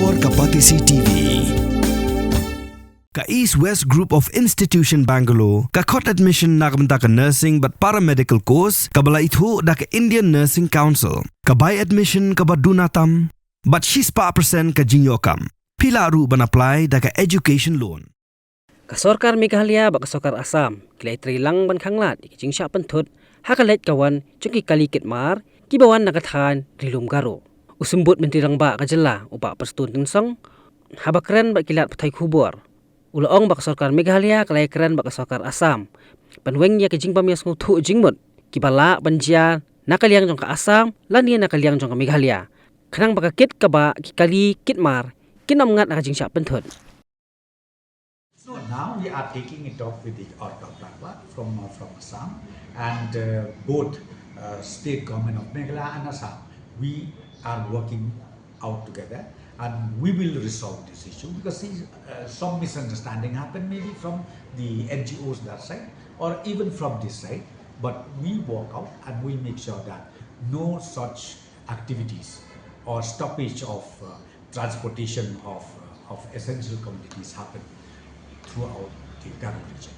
Bor Kapatisi TV. Ka East West Group of Institution Bangalore, ka khot admission nakamta ka nursing but paramedical course, ka bala ithu da ka Indian Nursing Council, ka buy admission ka badunatam, but she's pa percent ka jinyokam. Pila ru ban apply da ka education loan. Ka Sorkar Meghalaya ba ka Sorkar Assam, ki Ïatreilang ban khanglat, ki jing Shah penthut, ha ka Leit kawan, chung ki kalikit mar, ki bawan nakathan rilum Garo. Usumbut menteri rang ba ka jela, upa perstun tinsong, habakren ba kilat patay kubur. Ulaong baka Sorkar Meghalaya kalay keren baka Sorkar Assam. Panweng ya kijing pamias ngutu jingmut. Kibala banjia nakaliang jong ka Assam lan niya nakaliang jong ka Meghalaya. Kanang baka kit kaba kikali kitmar kinamngat nakajing Shah penthut. So now we are taking it up with the Orthodox from Assam and both state government of Meghalaya and Assam. We are working out together. And we will resolve this issue because some misunderstanding happened maybe from the NGOs that side or even from this side. But we work out and we make sure that no such activities or stoppage of transportation of essential commodities happen throughout the Garo region.